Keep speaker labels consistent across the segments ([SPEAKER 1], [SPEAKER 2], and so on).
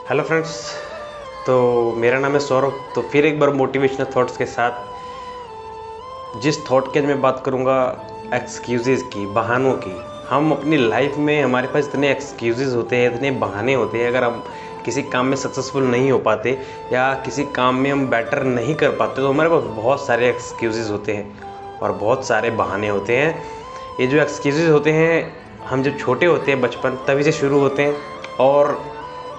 [SPEAKER 1] Hello friends. तो मेरा नाम है सौरभ। तो फिर एक बार मोटिवेशनल थॉट्स के साथ जिस थॉट की आज मैं बात करूँगा, एक्सक्यूज़ेज़ की, बहानों की। हम अपनी लाइफ में, हमारे पास इतने एक्सक्यूज़ेज़ होते हैं, इतने बहाने होते हैं। अगर हम किसी काम में सक्सेसफुल नहीं हो पाते या किसी काम में हम बेटर नहीं कर पाते तो हमारे पास बहुत सारे एक्सक्यूज़ेज़ होते हैं और बहुत सारे बहाने होते हैं। ये जो एक्सक्यूज़ेज़ होते हैं, हम जब छोटे होते हैं, बचपन तभी से शुरू होते हैं और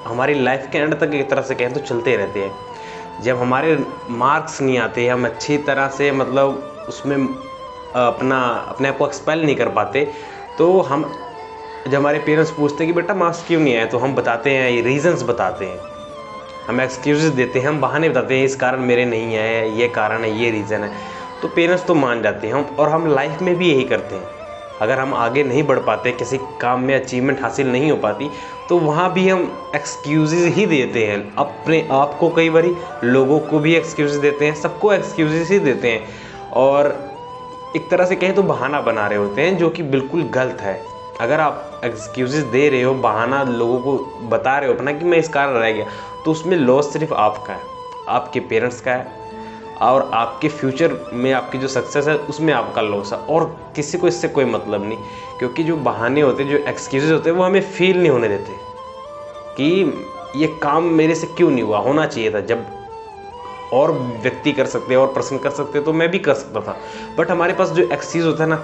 [SPEAKER 1] हमारी लाइफ के एंड तक एक तरह से कहें तो चलते रहते हैं। जब हमारे मार्क्स नहीं आते, हम अच्छी तरह से मतलब उसमें अपने आप को एक्सपेल नहीं कर पाते, तो हम जब हमारे पेरेंट्स पूछते हैं कि बेटा मार्क्स क्यों नहीं आए, तो हम बताते हैं, ये रीज़न्स बताते हैं, हम एक्सक्यूज़ेस देते हैं, हम बहाने बताते हैं, इस कारण मेरे नहीं आए, ये कारण है, ये रीज़न है। तो पेरेंट्स तो मान जाते हैं हम, और हम लाइफ में भी यही करते हैं। अगर हम आगे नहीं बढ़ पाते, किसी काम में अचीवमेंट हासिल नहीं हो पाती, तो वहाँ भी हम एक्सक्यूज़ेस ही देते हैं। अपने आप को, कई बारी लोगों को भी एक्सक्यूज़ेस देते हैं, सबको एक्सक्यूज़ेस ही देते हैं और एक तरह से कहें तो बहाना बना रहे होते हैं, जो कि बिल्कुल गलत है। अगर आप एक्सक्यूज़ेस दे रहे हो, बहाना लोगों को बता रहे हो अपना कि मैं इस कारण रह गया, तो उसमें लॉस सिर्फ आपका है, आपके पेरेंट्स का है और आपके फ्यूचर में आपकी जो सक्सेस है उसमें आपका लॉस है, और किसी को इससे कोई मतलब नहीं। क्योंकि जो बहाने होते हैं, जो एक्सक्यूज़ेस होते हैं, वो हमें फील नहीं होने देते कि ये काम मेरे से क्यों नहीं हुआ, होना चाहिए था। जब और व्यक्ति कर सकते हैं और पर्सन कर सकते हैं तो मैं भी कर सकता था। बट हमारे पास जो एक्सक्यूज़ होता है ना,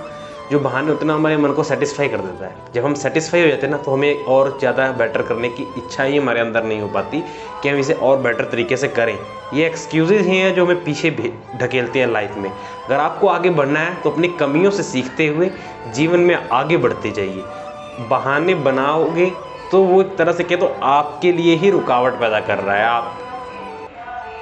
[SPEAKER 1] जो बहाने होते हैं ना, हमारे मन को सेटिस्फाई कर देता है। जब हम सेटिस्फाई हो जाते हैं ना, तो हमें और ज़्यादा बेटर करने की इच्छा ही हमारे अंदर नहीं हो पाती कि हम इसे और बेटर तरीके से करें। ये एक्सक्यूज़ेज ही हैं जो हमें पीछे ढकेलते हैं लाइफ में। अगर आपको आगे बढ़ना है तो अपनी कमियों से सीखते हुए जीवन में आगे बढ़ते जाइए। बहाने बनाओगे तो वो एक तरह से कहे तो आपके लिए ही रुकावट पैदा कर रहा है, आप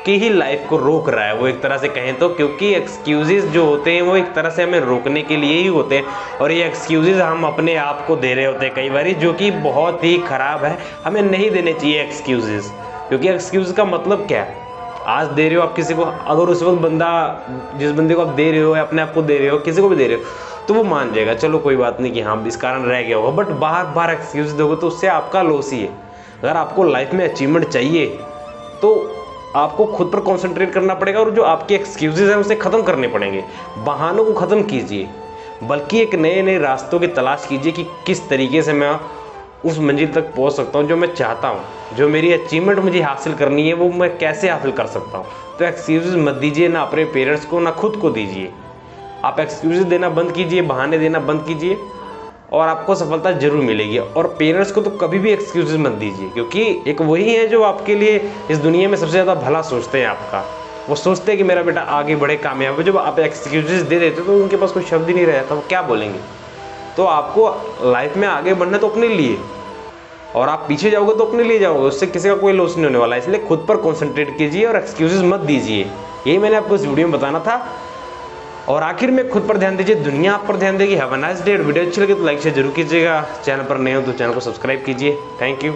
[SPEAKER 1] की ही लाइफ को रोक रहा है वो, एक तरह से कहें तो। क्योंकि एक्सक्यूज़ेस जो होते हैं वो एक तरह से हमें रोकने के लिए ही होते हैं, और ये एक्सक्यूज़ेस हम अपने आप को दे रहे होते हैं कई बार, जो कि बहुत ही ख़राब है। हमें नहीं देने चाहिए एक्सक्यूज़ेस, क्योंकि एक्सक्यूज़ का मतलब क्या है? आज दे रहे हो आप किसी को, अगर उस वक्त जिस बंदे को आप दे रहे हो या अपने आप को दे रहे हो, किसी को भी दे रहे हो, तो वो मान जाएगा, चलो कोई बात नहीं कि हाँ इस कारण रह गया होगा। बट बार बार एक्सक्यूज़ दोगे तो उससे आपका लॉस ही है। अगर आपको लाइफ में अचीवमेंट चाहिए तो आपको खुद पर कंसंट्रेट करना पड़ेगा, और जो आपके एक्सक्यूज़ेस हैं उसे ख़त्म करने पड़ेंगे। बहानों को ख़त्म कीजिए, बल्कि एक नए नए रास्तों की तलाश कीजिए कि किस तरीके से मैं उस मंजिल तक पहुंच सकता हूं जो मैं चाहता हूं, जो मेरी अचीवमेंट मुझे हासिल करनी है वो मैं कैसे हासिल कर सकता हूं। तो एक्सक्यूज़ेस मत दीजिए, ना अपने पेरेंट्स को ना खुद को दीजिए। आप एक्सक्यूज़ेस देना बंद कीजिए, बहाने देना बंद कीजिए, और आपको सफलता जरूर मिलेगी। और पेरेंट्स को तो कभी भी एक्सक्यूज़ेस मत दीजिए, क्योंकि एक वही है जो आपके लिए इस दुनिया में सबसे ज़्यादा भला सोचते हैं आपका। वो सोचते हैं कि मेरा बेटा आगे बढ़े, कामयाब हो। जब आप एक्सक्यूज़ेस दे देते तो उनके पास कोई शब्द ही नहीं रह जाता, वो क्या बोलेंगे। तो आपको लाइफ में आगे बढ़ना तो अपने लिए, और आप पीछे जाओगे तो अपने लिए जाओगे, उससे किसी का कोई लॉस नहीं होने वाला। इसलिए खुद पर कॉन्सेंट्रेट कीजिए और एक्सक्यूज़ेस मत दीजिए। यही मैंने आपको इस वीडियो में बताना था। और आखिर में खुद पर ध्यान दीजिए, दुनिया आप पर ध्यान देगी। Have a nice day. Video अच्छी लगे तो लाइक शेयर जरूर कीजिएगा। चैनल पर नए हो तो चैनल को सब्सक्राइब कीजिए। Thank you.